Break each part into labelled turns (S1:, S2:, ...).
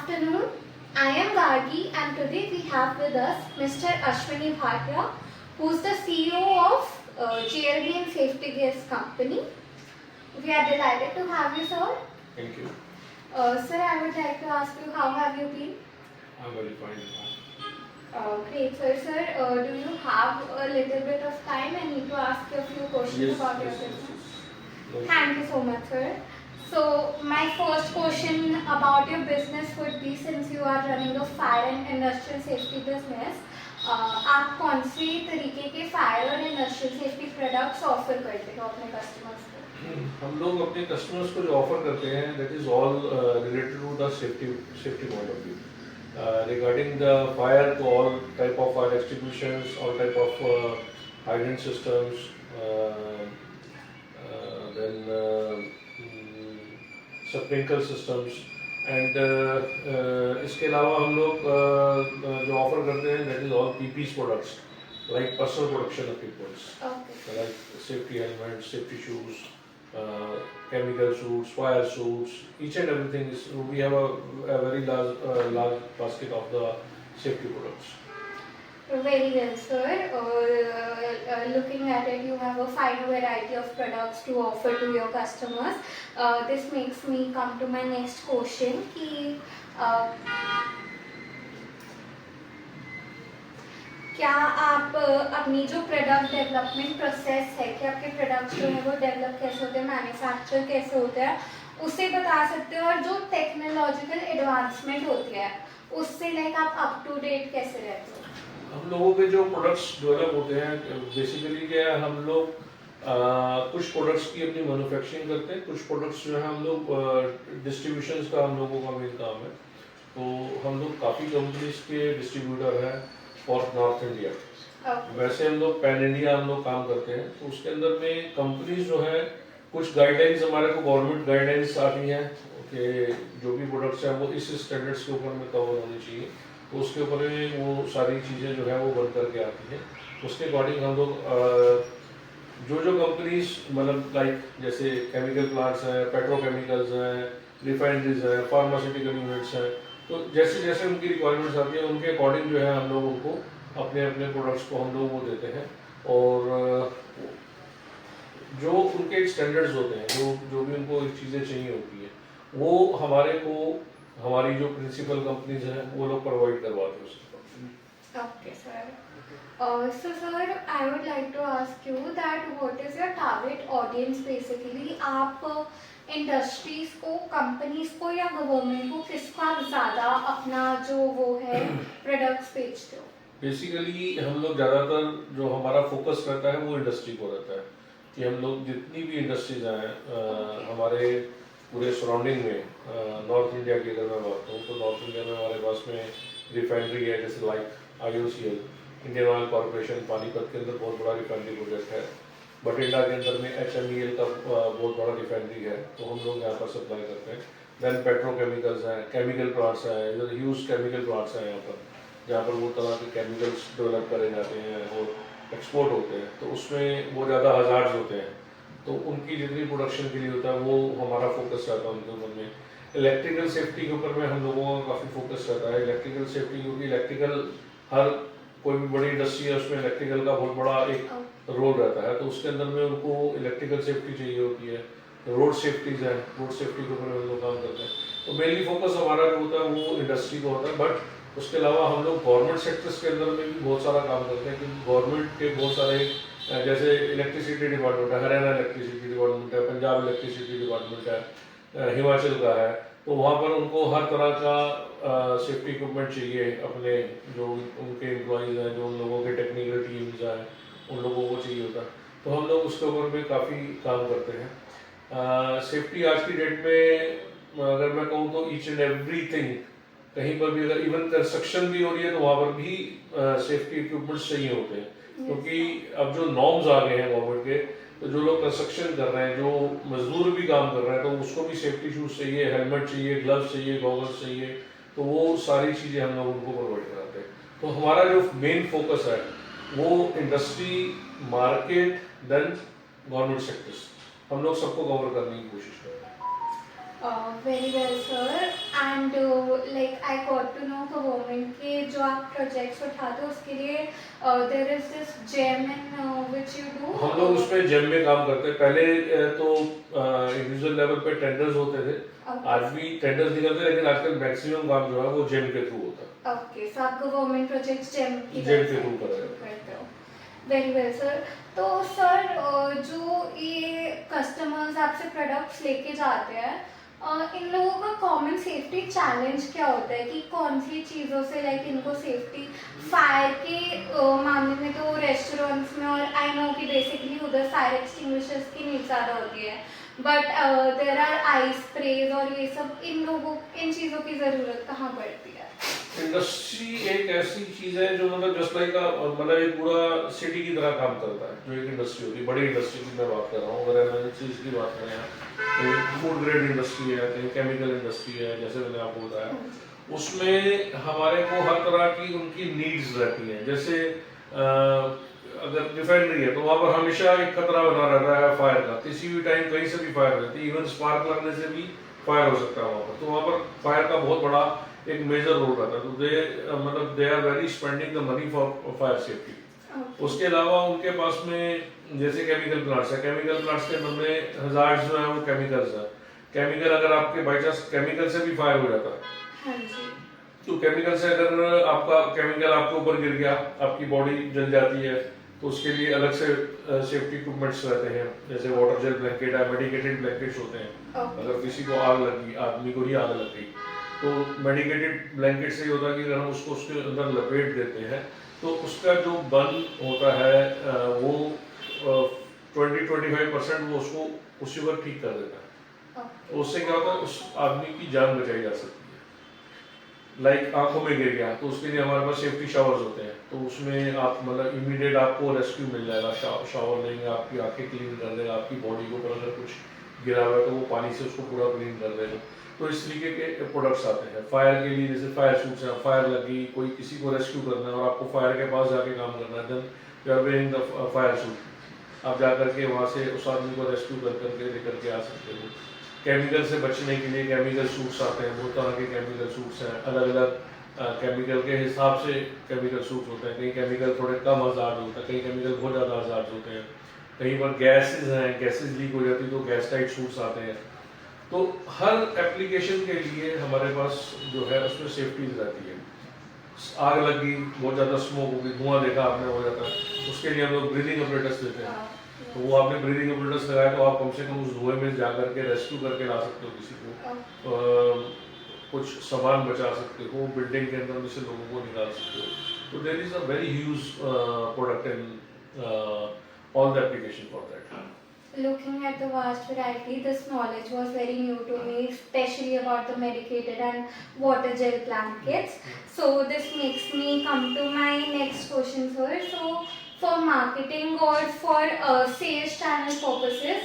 S1: afternoon. I am Gargi and today we have with us Mr. Ashwini Bhatia, who is the CEO of JLB and Safety Gears Company. We are delighted to have you, sir.
S2: Thank you.
S1: Sir, I would like to ask you, how have you been?
S2: I'm very fine.
S1: Great, sir. Sir, do you have a little bit of time? I need to ask you a few questions about your business.
S2: No,
S1: Thank you so much, sir. So, my first question about your business would be, since you are running a fire and industrial safety business, आप कौन से तरीके के fire और industrial safety products offer करते हो अपने customers को?
S2: हम लोग अपने कस्टमर्स को जो ऑफर करते हैं that is all related to the safety point of view regarding the fire to all type of fire extinguishers, all type of hydrant systems, then sprinkler systems and इसके अलावा हम लोग जो ऑफर करते हैं that is all PPEs products like personal production equipments like safety helmet, safety shoes, chemical suits, fire suits, each and everything is, we have a very large basket of the safety products.
S1: Very well, sir. Looking at it, you have a fine variety of products to offer to your customers. This makes me come to my next question. क्या आप अपनी जो product development process है कि आपके products जो है वो डेवलप कैसे होते हैं, मैन्युफैक्चर कैसे होते हैं, उसे बता सकते हो? और जो टेक्नोलॉजिकल एडवांसमेंट होती है उससे लाइक आप अप टू डेट कैसे रहते हो?
S2: हम लोगों के जो प्रोडक्ट्स डेवलप होते हैं बेसिकली क्या है, हम लोग कुछ प्रोडक्ट्स की अपनी मैन्युफैक्चरिंग करते हैं, कुछ प्रोडक्ट्स जो है हम लोग डिस्ट्रीब्यूशन का हम लोगों का मेन काम है. तो हम लोग काफ़ी कंपनीज के डिस्ट्रीब्यूटर हैं फॉर नॉर्थ इंडिया. वैसे हम लोग पैन इंडिया हम लोग काम करते हैं. तो उसके अंदर में कंपनीज जो है कुछ गाइडलाइंस हमारे को गवर्नमेंट गाइडलाइंस आती हैं कि जो भी प्रोडक्ट्स हैं वो इस स्टैंडर्ड्स के ऊपर में कवर होनी चाहिए. तो उसके ऊपर में वो सारी चीज़ें जो है वो बन करके आती हैं. उसके अकॉर्डिंग हम लोग जो कंपनीज मतलब लाइक जैसे केमिकल प्लांट्स हैं, पेट्रोकेमिकल्स हैं, रिफाइनरीज हैं, फार्मास्यूटिकल यूनिट्स हैं, तो जैसे जैसे उनकी रिक्वायरमेंट्स आती है उनके अकॉर्डिंग जो है हम लोग उनको अपने अपने प्रोडक्ट्स को हम लोग वो देते हैं. और जो उनके स्टैंडर्ड्स होते हैं, जो भी उनको चीज़ें चाहिए होती है वो हमारे को हमारी जो प्रिंसिपल कंपनीज हैं वो लोग प्रोवाइड करवाते हैं.
S1: Okay, sir. So, sir, I would like to ask you that what is your target audience basically? आप इंडस्ट्रीज को, कंपनीज को या गवर्नमेंट को, किसको आप ज़्यादा अपना जो वो है प्रोडक्ट्स बेचते हो?
S2: बेसिकली हम लोग ज़्यादातर जो हमारा फोकस रहता है वो इंडस्ट्री को रहता है कि हम लोग जितनी भी इंडस्ट्रीज हैं हमारे पूरे सराउंडिंग में, नॉर्थ इंडिया की अगर मैं बात करूँ तो नॉर्थ इंडिया में हमारे पास में रिफाइनरी है जैसे like IOCL, Indian oil corporation, Panipat के अंदर बहुत बड़ा रिफाइनरी प्रोजेक्ट है. बठिंडा के अंदर में HMEL का बहुत बड़ा रिफाइनरी है, तो हम लोग यहाँ पर सप्लाई करते हैं. देन पेट्रोकेमिकल्स हैं, केमिकल प्लांट्स हैं, इधर ह्यूज केमिकल प्लांट्स हैं यहाँ पर जहाँ पर वो तरह के केमिकल्स डेवलप करे जाते हैं और एक्सपोर्ट होते हैं. तो उसमें वो ज़्यादा हज़ार्ड्स होते हैं, तो उनकी जितनी प्रोडक्शन के लिए होता है वो हमारा फोकस रहता है उनके ऊपर में. इलेक्ट्रिकल सेफ्टी के ऊपर में हम लोगों का काफ़ी फोकस रहता है. इलेक्ट्रिकल सेफ्टी क्योंकि इलेक्ट्रिकल हर कोई भी बड़ी इंडस्ट्री है उसमें इलेक्ट्रिकल का बहुत बड़ा एक रोल रहता है. तो उसके अंदर में उनको इलेक्ट्रिकल सेफ्टी चाहिए होती है. रोड सेफ्टीज है, रोड सेफ्टी के ऊपर हम लोग काम करते हैं. तो मेनली फोकस हमारा जो होता है वो इंडस्ट्री का होता है. बट उसके अलावा हम लोग गवर्नमेंट सेक्टर्स के अंदर में भी बहुत सारा काम करते हैं क्योंकि गवर्नमेंट के बहुत सारे जैसे इलेक्ट्रिसिटी डिपार्टमेंट है, हरियाणा इलेक्ट्रिसिटी डिपार्टमेंट है, पंजाब इलेक्ट्रिसिटी डिपार्टमेंट है, हिमाचल का है. तो वहाँ पर उनको हर तरह का सेफ्टी इक्विपमेंट चाहिए. अपने जो उनके एम्प्लॉयज़ हैं, जो उन लोगों के टेक्निकल टीम्स हैं, उन लोगों को चाहिए होता है. तो हम लोग उसके ऊपर भी काफ़ी काम करते हैं. सेफ्टी आज की डेट में अगर मैं कहूँ तो ईच एंड एवरीथिंग, कहीं पर भी अगर इवन कंस्ट्रक्शन भी हो रही है तो वहाँ पर भी सेफ्टी इक्विपमेंट्स चाहिए होते हैं. क्योंकि अब जो नॉर्म्स आ गए हैं गवर्नमेंट के, तो जो लोग कंस्ट्रक्शन कर रहे हैं, जो मजदूर भी काम कर रहे हैं, तो उसको भी सेफ्टी शूज चाहिए, हेलमेट चाहिए, ग्लव्स चाहिए, गॉगल्स चाहिए. तो वो सारी चीज़ें हम लोग उनको प्रोवाइड कराते हैं. तो हमारा जो मेन फोकस है वो industry, market, then government sectors, हम लोग सबको कवर करने की कोशिश करते हैं.
S1: Very well, sir. And like I got to know government के जो आप projects उठाते हो उसके लिए there is this gem in which you do.
S2: हम लोग उसमें जेम में काम करते हैं। पहले तो इंडिविजुअल लेवल पे टेंडर्स होते थे, आज भी टेंडर्स निकलते हैं, लेकिन आजकल मैक्सिमम काम जो है वो जेम के थ्रू होता है।
S1: ओके, सो आप गवर्नमेंट प्रोजेक्ट्स जेम
S2: के थ्रू करते हो।
S1: Very well sir. तो सर जो ये कस्टमर्स आपसे प्रोडक्ट्स लेके जाते हैं, इन लोगों का कॉमन सेफ्टी चैलेंज क्या होता है कि कौन सी चीज़ों से लाइक इनको सेफ्टी, फायर के मामले में तो रेस्टोरेंट्स में और आई नो कि बेसिकली उधर फायर एक्सटिंग्विशर्स की नीड ज़्यादा होती है, but there are I sprays और ये सब, इन चीज़ों की ज़रूरत कहाँ पड़ती है?
S2: इंडस्ट्री एक ऐसी चीज है जो मतलब जस्ट लाइक मतलब एक पूरा सिटी की तरह काम करता है। जो एक इंडस्ट्री होती है, बड़ी इंडस्ट्री की मैं बात कर रहा हूँ, अगर एमएनसीज की बात करें, कहीं फूड ग्रेड इंडस्ट्री है, कहीं केमिकल इंडस्ट्री है, जैसे मैंने आपको बताया, उसमें हमारे को हर तरह की उनकी नीड्स रहती हैं। जैसे अगर रिफाइनरी है तो वहाँ पर हमेशा एक खतरा बना रहता है फायर का, किसी भी टाइम कहीं से भी फायर रहती है, इवन स्पार्क लगने से भी फायर हो सकता है वहाँ पर। तो वहाँ पर फायर का बहुत बड़ा एक मेजर रोल रहता है। तो they are very spending the money for fire safety. उसके अलावा उनके पास में जैसे केमिकल प्लांट्स है, केमिकल प्लांट्स के अंदर में हजार्ड्स जो है वो केमिकल्स है। केमिकल अगर आपके बाई चांस केमिकल से भी फायर हो जाता है, तो केमिकल से अगर आपका केमिकल आपके ऊपर गिर गया, आपकी बॉडी जल जाती है, तो उसके लिए अलग से सेफ्टी इक्विपमेंट्स रहते हैं, जैसे वाटर जेल ब्लैंकेट है, मेडिकेटेड ब्लैंकेट्स होते हैं। अगर किसी को आग लगी, आदमी को ही आग लग गई, तो मेडिकेटेड ब्लैंकेट से ही होता है कि अगर हम उसको उसके अंदर लपेट देते हैं तो उसका जो बर्न होता है वो 20-25% वो उसको उसी वक्त ठीक कर देता है। तो उससे क्या होता है, उस आदमी की जान बचाई जा सकती है। लाइक आंखों में गिर गया तो उसके लिए हमारे पास सेफ्टी शावर्स होते हैं, तो उसमें आप मतलब इमीडिएट आपको रेस्क्यू मिल जाएगा। शावर लेंगे, आपकी आंखें क्लीन कर देगा, आपकी बॉडी को अगर कुछ गिरा हुआ है तो वो पानी से उसको पूरा क्लीन कर देगा। तो इस तरीके के प्रोडक्ट्स आते हैं फायर के लिए। जैसे फायर सूट्स हैं, फायर लगी, कोई किसी को रेस्क्यू करना है और आपको फायर के पास जाके काम करना है, then you are wearing the fire suit. आप जा करके वहाँ से उस आदमी को रेस्क्यू कर करके लेकर के आ सकते हो। केमिकल से बचने के लिए केमिकल सूट्स आते हैं, बहुत तरह के केमिकल सूट्स हैं, अलग अलग केमिकल के हिसाब से केमिकल सूट्स होते हैं। कहीं केमिकल थोड़े कम हज़ार्ड होता है, कहीं केमिकल बहुत ज़्यादा हज़ार्ड होते हैं, कहीं पर गैसेज हैं, गैसेज लीक हो जाती है तो गैस टाइट सूट्स आते हैं। तो हर एप्लीकेशन के लिए हमारे पास जो है उसमें सेफ्टीज रहती है। आग लगी, बहुत ज़्यादा स्मोक होगी, धुआं देखा आपने हो जाता है, उसके लिए हम लोग ब्रीदिंग अपरेटर्स देते हैं। तो वो आपने ब्रीदिंग अपरेटर्स लगाया तो आप कम से कम उस धुएं में जा करके रेस्क्यू करके ला सकते हो किसी को, कुछ सामान बचा सकते हो, बिल्डिंग के अंदर में से लोगों को निकाल सकते हो। तो there is a very huge product in all the application for that.
S1: Looking at the vast variety, this knowledge was very new to me, especially about the medicated and water gel blankets. So this makes me come to my next question, sir. So for marketing or for sales channel purposes,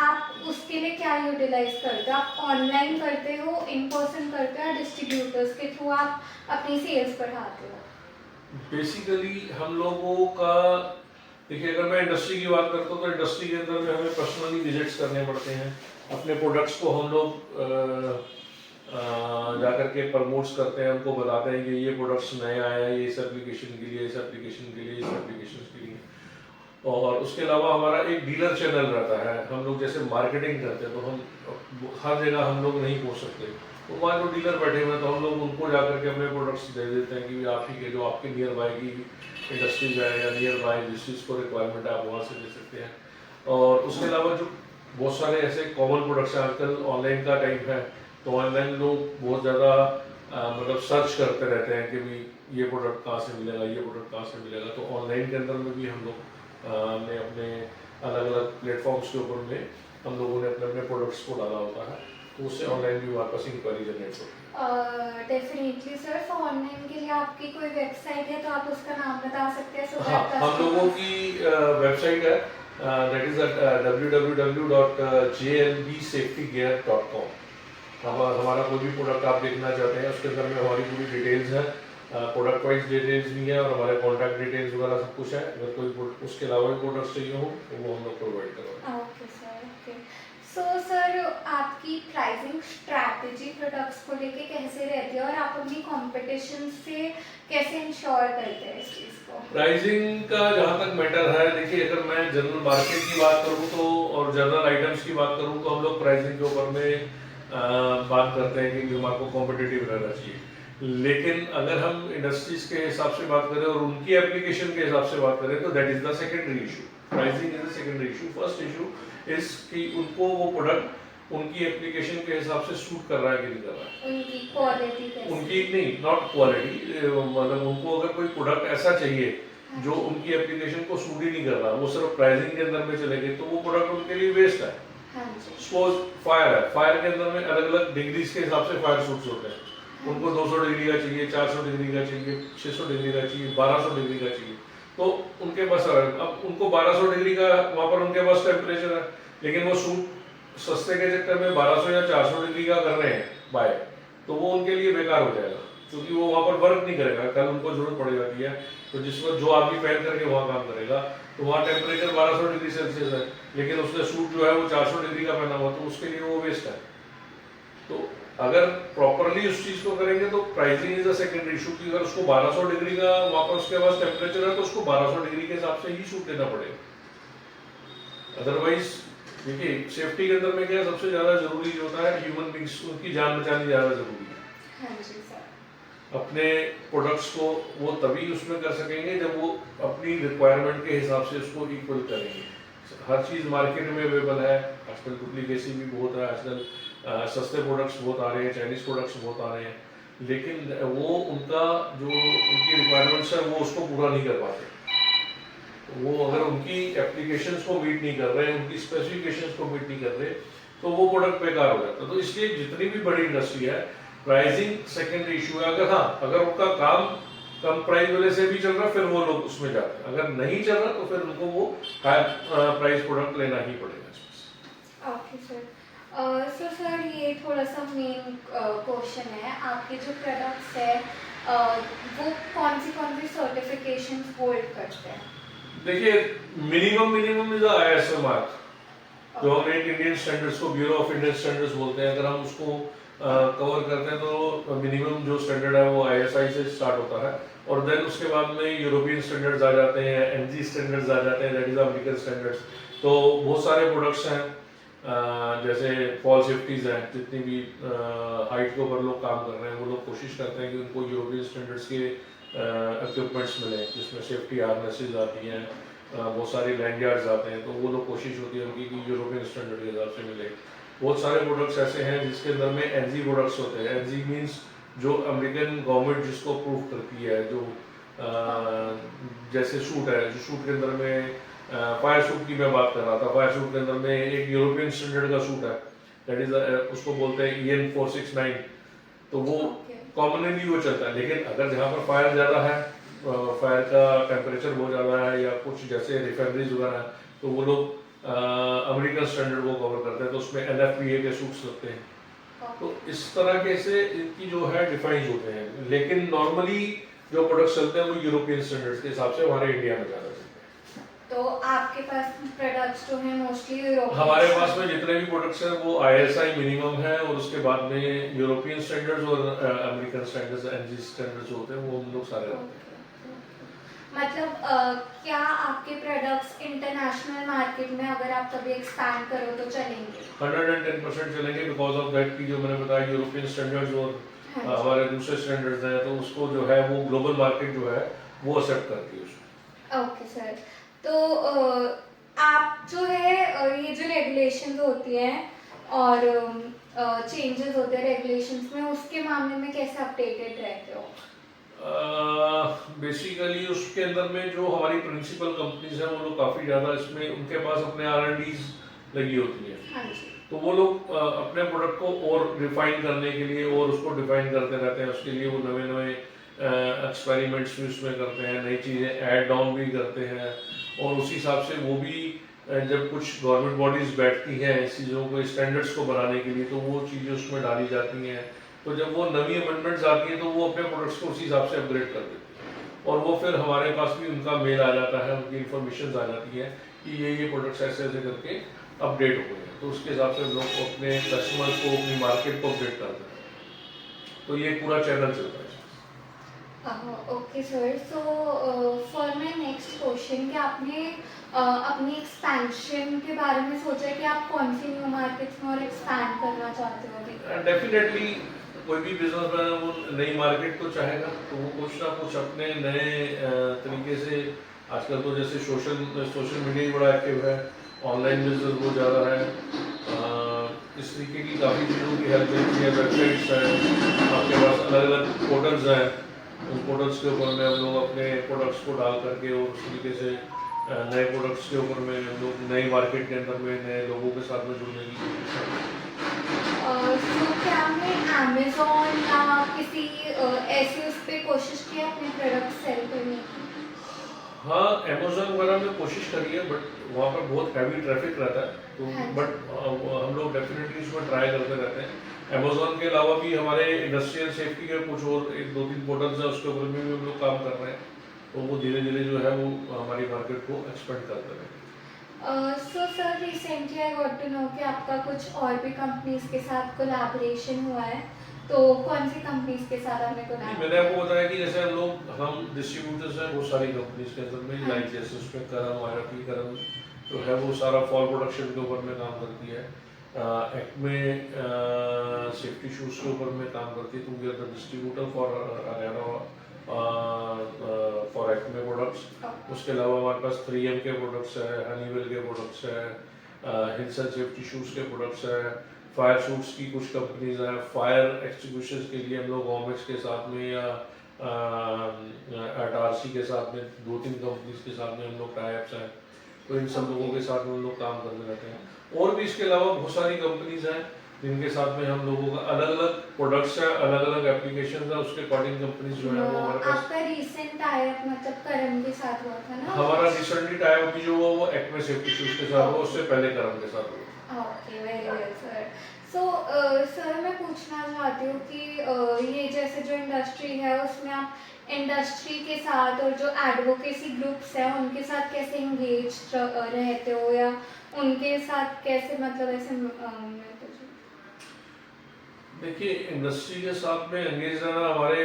S1: आप उसके लिए क्या utilise करते हो? आप online करते हो, in person करते हो, या डिस्ट्रीब्यूटर्स के थ्रू आप अपनी सेल्स बढ़ाते हो?
S2: बेसिकली हम लोगों का देखिए, अगर मैं इंडस्ट्री की बात करता हूँ तो इंडस्ट्री के अंदर में हमें पर्सनली विजिट्स करने पड़ते हैं। अपने प्रोडक्ट्स को हम लोग जा करके प्रमोट्स करते हैं, उनको बताते हैं कि ये प्रोडक्ट्स नए आए हैं, ये इस एप्लीकेशन के लिए, इस एप्लीकेशन के लिए, इस एप्लीकेशन के लिए। और उसके अलावा हमारा एक डीलर चैनल रहता है। हम लोग जैसे मार्केटिंग करते हैं तो हम हर जगह हम लोग नहीं पहुँच सकते, तो वहाँ जो डीलर बैठे हुए हैं तो हम लोग उनको जा करके अपने प्रोडक्ट्स दे देते हैं कि आप ही के जो आपके नियर बाई की इंडस्ट्रीज है या नियर बाई जिस चीज़ को रिक्वायरमेंट है आप वहाँ से दे सकते हैं। और उसके अलावा जो बहुत सारे ऐसे कॉमन प्रोडक्ट्स हैं, आजकल ऑनलाइन का टाइम है तो ऑनलाइन लोग बहुत ज़्यादा मतलब सर्च करते रहते हैं कि भाई ये प्रोडक्ट कहाँ से मिलेगा, ये प्रोडक्ट कहाँ से मिलेगा। तो ऑनलाइन के अंदर में भी हम लोग ने अपने अलग अलग प्लेटफॉर्म्स के ऊपर में हम लोगों ने अपने अपने प्रोडक्ट्स को डाला होता है, तो उससे ऑनलाइन भी हमारे पास इंक्वायरी जनरेट होती है।
S1: डेफिनेटली सर, तो ऑनलाइन के लिए आपकी कोई वेबसाइट है तो आप उसका नाम बता सकते हैं?
S2: हाँ, हम लोगों की वेबसाइट है, दैट इज www.jlbsafetygear.com। हमारा कोई भी प्रोडक्ट आप देखना चाहते हैं उसके अंदर में हमारी पूरी डिटेल्स है, प्रोडक्ट वाइज डिटेल्स भी है और हमारे कॉन्टैक्ट डिटेल्स वगैरह सब कुछ है। अगर कोई उसके अलावा भी प्रोडक्ट्स चाहिए हो तो वो हम लोग प्रोवाइड करवाएंगे।
S1: Okay sir, okay. So sir आपकी प्राइसिंग स्ट्रैटेजी प्रोडक्ट्स को लेके कैसे रहती है और आप अपनी कंपटीशन से कैसे इंश्योर करते हैं इस चीज़ को?
S2: प्राइसिंग का जहाँ तक मैटर है, देखिए अगर मैं जनरल मार्केट की बात करूँ तो और जनरल आइटम्स की बात करूँ तो हम लोग प्राइसिंग के ऊपर में बात करते हैं कि हमारे को कॉम्पिटिटिव रहना चाहिए। लेकिन अगर हम इंडस्ट्रीज के हिसाब से बात करें और उनकी एप्लीकेशन के हिसाब से बात करें तो that is the secondary issue. Pricing is the secondary issue. First issue is कि उनको वो प्रोडक्ट उनकी एप्लीकेशन के हिसाब से सूट कर रहा है कि नहीं कर रहा है।
S1: उनकी क्वालिटी कैसी?
S2: उनकी नहीं, नॉट क्वालिटी, मतलब उनको अगर कोई प्रोडक्ट ऐसा चाहिए जो उनकी एप्लीकेशन को सूट ही नहीं कर रहा, वो सिर्फ प्राइसिंग के अंदर में चले गए तो वो प्रोडक्ट उनके लिए वेस्ट है।
S1: हाँ जी।
S2: सपोज फायर है, फायर के अंदर में अलग अलग डिग्रीज के हिसाब से फायर सूट्स होते हैं। उनको 200 डिग्री का चाहिए, 400 डिग्री का चाहिए, 600 डिग्री का चाहिए, 1200 डिग्री का चाहिए। तो उनके पास अब उनको 1200 डिग्री का वहाँ पर उनके पास टेम्परेचर है, लेकिन वो सूट सस्ते के चक्कर में 1200 या 400 डिग्री का कर रहे हैं बाय, तो वो उनके लिए बेकार हो जाएगा क्योंकि वो वहाँ पर वर्क नहीं करेगा। कल उनको जरूरत पड़ जाती है तो जिस वक्त जो आदमी पहन करके वहाँ काम करेगा तो वहाँ टेम्परेचर 1200 डिग्री सेल्सियस है, लेकिन उसने सूट जो है वो 400 डिग्री का पहना हुआ, तो उसके लिए वो वेस्ट है। तो अगर प्रॉपरली उस चीज को करेंगे तो pricing is the secondary issue कि अगर उसको 1200 डिग्री का वहाँ पर उसके पास टेम्परेचर है तो उसको 1200 डिग्री के हिसाब से ही सूट देना पड़ेगा। अदरवाइज देखिए सेफ्टी के अंदर में क्या सबसे ज्यादा जरूरी जो होता है ह्यूमन बींग्स, उनकी जान बचानी ज्यादा जरूरी है।
S1: हाँ जी सर।
S2: अपने प्रोडक्ट्स को वो तभी उसमें कर सकेंगे जब वो अपनी रिक्वायरमेंट के हिसाब से उसको इक्वल करेंगे। हर चीज़ मार्केट में अवेलेबल है, आजकल डुप्लीकेसी भी बहुत है, आजकल सस्ते प्रोडक्ट्स बहुत आ रहे हैं, चाइनीज प्रोडक्ट्स बहुत आ रहे हैं, लेकिन वो उनका जो उनकी रिक्वायरमेंट्स है वो उसको पूरा नहीं कर पाते। वो अगर उनकी एप्लीकेशंस को मीट नहीं कर रहे, उनकी स्पेसिफिकेशंस को मीट नहीं कर रहे तो वो प्रोडक्ट बेकार हो जाता है। तो इसलिए जितनी भी बड़ी इंडस्ट्री है प्राइसिंग सेकेंडरी इशू है। अगर हाँ अगर उनका काम कम प्राइस वाले से भी चल रहा फिर वो लोग उसमें जाते हैं, अगर नहीं चल रहा तो फिर उनको वो हायर प्राइस प्रोडक्ट लेना ही पड़ेगा।
S1: Okay sir. सो सर ये थोड़ा सा मेन क्वेश्चन है, आपके जो प्रोडक्ट्स है वो कौन सी सर्टिफिकेशंस होल्ड करते हैं?
S2: देखिए मिनिमम इज ISO मार्क, जो हम इंडियन स्टैंडर्ड्स को ब्यूरो ऑफ इंडियन स्टैंडर्ड्स बोलते हैं। अगर हम उसको कवर करते हैं तो मिनिमम जो स्टैंडर्ड है वो ISI से स्टार्ट होता है और देन उसके बाद में यूरोपियन स्टैंडर्ड्स आ जाते हैं, NG स्टैंडर्ड्स आ जाते हैं, दैट इज अमेरिकन स्टैंडर्ड्स। तो बहुत सारे प्रोडक्ट्स हैं जैसे फॉल सेफ्टीज हैं, जितनी भी हाइट के ऊपर लोग काम कर रहे हैं वो लोग कोशिश करते हैं कि उनको यूरोपियन स्टैंडर्ड्स के इक्विपमेंट्स मिले, जिसमें सेफ्टी हार्नेसेस आती हैं, बहुत सारे लैंडयार्ड्स आते हैं, तो वो लोग कोशिश होती है उनकी कि यूरोपियन स्टैंडर्ड के हिसाब से मिले। बहुत सारे प्रोडक्ट्स ऐसे हैं जिसके अंदर में NG प्रोडक्ट्स होते हैं। NG मींस जो अमेरिकन गवर्नमेंट जिसको अप्रूव करती है, जो जैसे सूट है, जो सूट के अंदर में फायर सूट की मैं बात कर रहा था, फायर सूट के अंदर में एक यूरोपियन स्टैंडर्ड का सूट है, दैट इज उसको बोलते हैं EN 469, तो वो कॉमनली वो चलता है। लेकिन अगर जहाँ पर फायर ज़्यादा है, फायर का टेम्परेचर बहुत ज़्यादा है या कुछ जैसे रिफाइनरीज वगैरह है, तो वो लोग अमेरिकन स्टैंडर्ड को कवर करते हैं, तो उसमें NFPA के सूट्स लगते हैं। तो इस तरह के से इनकी जो है डिफाइन होते हैं, लेकिन नॉर्मली जो प्रोडक्ट्स चलते हैं वो यूरोपियन स्टैंडर्ड्स के हिसाब से हमारे इंडिया में ज़्यादा चलते हैं।
S1: तो आपके पास प्रोडक्ट्स जो हैं मोस्टली यूरोपियन?
S2: हमारे पास में जितने भी प्रोडक्ट्स हैं वो ISI मिनिमम है और उसके बाद में यूरोपियन स्टैंडर्ड्स और अमेरिकन स्टैंडर्ड्स, NG स्टैंडर्ड्स होते हैं, वो हम लोग सारे रखते हैं।
S1: मतलब क्या आपके प्रोडक्ट्स इंटरनेशनल मार्केट में अगर आप कभी एक्सपैंड करो तो चलेंगे?
S2: 110% चलेंगे, बिकॉज ऑफ दैट की जो मैंने बताया यूरोपियन स्टैंडर्ड्स और हमारे दूसरे स्टैंडर्ड्स हैं, तो उसको जो है वो ग्लोबल मार्केट जो है वो एक्सेप्ट करती है उसको।
S1: Okay sir. तो आप जो है ये जो रेगुलेशंस होती हैं और चेंजेस होते हैं रेगुलेशंस में, उसके मामले में कैसे अपडेटेड रहते हो?
S2: बेसिकली उसके अंदर में जो हमारी प्रिंसिपल कंपनीज हैं वो लोग काफ़ी ज़्यादा इसमें उनके पास अपने R&Ds लगी होती है।
S1: हाँ जी। तो
S2: वो लोग अपने प्रोडक्ट को और रिफाइन करने के लिए और उसको डिफाइन करते रहते हैं, उसके लिए वो नए नए एक्सपेरिमेंट्स भी उसमें करते हैं, नई चीज़ें ऐड ऑन भी करते हैं, और उसी हिसाब से वो भी जब कुछ गवर्नमेंट बॉडीज बैठती हैं इस चीज़ों को स्टैंडर्ड्स को बनाने के लिए, तो वो चीज़ें उसमें डाली जाती हैं। तो जब वो नवी अमेंडमेंट्स आती हैं तो वो अपने प्रोडक्ट्स को उसी हिसाब से अपग्रेड कर देते हैं और वो फिर हमारे पास भी उनका मेल आ जाता है, उनकी इन्फॉर्मेशन आ जाती है कि ये प्रोडक्ट्स ऐसे ऐसे करके अपडेट हो गए हैं। तो उसके हिसाब से हम लोग अपने कस्टमर्स को अपनी मार्केट को अपडेट करते हैं। तो ये पूरा चैनल चलता है।
S1: Okay sir, so for my next question, कि आपने अपनी एक्सपेंशन के बारे में सोचा है कि आप कौन सी न्यू मार्केट्स में और एक्सपैंड करना चाहते हो अभी?
S2: डेफिनेटली कोई भी बिजनेसमैन है वो नई मार्केट को चाहेगा, तो वो कुछ ना कुछ अपने नए तरीके से, आजकल तो जैसे सोशल मीडिया ही बड़ा एक्टिव है, ऑनलाइन बिजनेस बहुत ज़्यादा है, इस तरीके की काफ़ी चीज़ों की हेल्प मिलती है। वेबसाइट्स हैं, आपके पास अलग अलग पोर्टल्स हैं, उन पोर्टल्स के ऊपर में हम लोग अपने प्रोडक्ट्स को डाल करके और उस तरीके से नए प्रोडक्ट्स के ऊपर में हम लोग नई मार्केट के अंदर में नए लोगों के साथ में जुड़ने की कोशिश करते हैं।
S1: सो क्या आपने अमेजोन या किसी ऐसे उस पर कोशिश की है अपने प्रोडक्ट सेल करने की?
S2: हाँ, अमेजोन वगैरह में कोशिश करी है, बट वहाँ पर बहुत हैवी ट्रैफिक रहता है, तो
S1: हाँ जी।
S2: बट हम लोग डेफिनेटली इसमें ट्राई करते रहते हैं। अमेजोन के अलावा भी हमारे इंडस्ट्रियल सेफ्टी के कुछ और 1-2-3 पोर्टल्स हैं, उसके ऊपर भी हम लोग काम कर रहे हैं, तो वो धीरे धीरे जो है वो हमारी मार्केट को एक्सपेंड करते रहेंगे।
S1: So sir, recently I got to know कि आपका कुछ और भी कंपनीज के साथ कोलैबोरेशन हुआ है, तो कौन सी कंपनीज के साथ आपने
S2: मैंने आपको
S1: कोलैबोरेट?
S2: बताया कि जैसे हम डिस्ट्रीब्यूटर्स हैं बहुत सारी कंपनीज के अंदर में,
S1: हाँ
S2: लाइक
S1: जी।
S2: जैसे उसमें करम आईआरपी करम जो है वो सारा फॉल प्रोडक्शन के ऊपर में काम करती है, एक्मे सेफ्टी शूज के ऊपर में काम करती है, तो we are the distributor for Haryana for Acme products. उसके अलावा हमारे पास 3M के प्रोडक्ट्स है, हनीवेल के प्रोडक्ट्स है, हिल्सन सेफ्टी शूज के प्रोडक्ट्स है, फायर सूट्स की कुछ कंपनीज हैं, फायर एक्सटिंग्विशर्स के लिए हम लोग ओमेक्स के साथ में या आरसी के साथ में 2-3 कंपनीज के साथ में हम लोग टाइप्स हैं, तो इन सब लोगों के साथ में हम लोग काम करते रहते हैं। और भी इसके अलावा बहुत सारी कंपनीज हैं जिनके साथ में हम लोगों का अलग अलग प्रोडक्ट्स हैं, अलग अलग एप्लीकेशन है, उसके अकॉर्डिंग कंपनीज जो है वो हमारे पास।
S1: आपका रिसेंट टाइप मतलब करम के साथ हुआ था ना?
S2: हमारा रिसेंटली टाइप अभी जो हुआ वो एक्मे सेफ्टी शूज के साथ हुआ, उससे पहले करम के साथ हुआ।
S1: Okay, very well sir. So sir, मैं पूछना चाहती हूँ कि ये जैसे जो इंडस्ट्री है उसमें आप इंडस्ट्री के साथ और जो एडवोकेसी ग्रुप्स हैं उनके साथ कैसे इंगेज रहते हो, या उनके साथ कैसे मतलब ऐसे
S2: देखिए, इंडस्ट्री के साथ में एंगेज रहना हमारे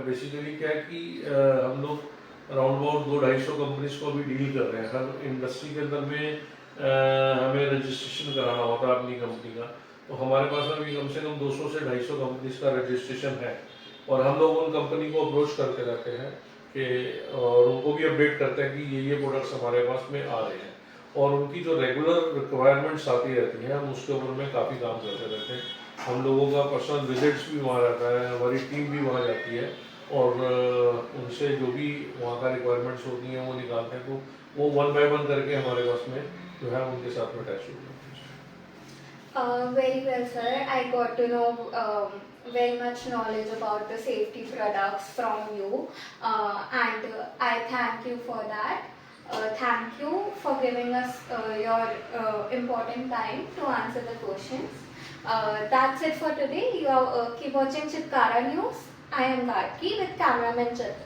S2: बेसिकली क्या है कि हम लोग अराउंड अबाउट 200-250 कंपनीज को अभी डील कर रहे हैं। हर इंडस्ट्री के अंदर में हमें रजिस्ट्रेशन कराना होता है अपनी कंपनी का, तो हमारे पास अभी कम से कम 200 से 250 कंपनीज का रजिस्ट्रेशन है, और हम लोग उन कंपनी को अप्रोच करते रहते हैं कि और उनको भी अपडेट करते हैं कि ये प्रोडक्ट्स हमारे पास में आ रहे हैं, और उनकी जो रेगुलर रिक्वायरमेंट्स आती रहती हैं हम उसके ऊपर में काफ़ी काम करते रहते हैं। हम लोगों का पर्सनल विजिट्स भी वहाँ रहता है, हमारी टीम भी वहाँ जाती है, और उनसे जो भी वहाँ का रिक्वायरमेंट्स होती हैं वो निकालते हैं, तो वो 1 बाय 1 करके हमारे पास में जो है उनके साथ में अटैच हो जाते हैं।
S1: Very well, sir. I got to know very much knowledge about the safety products from you, and I thank you for that. Thank you for giving us your important time to answer the questions. That's it for today. You are keep watching Chitkara News. I am Garki with cameraman Chitka.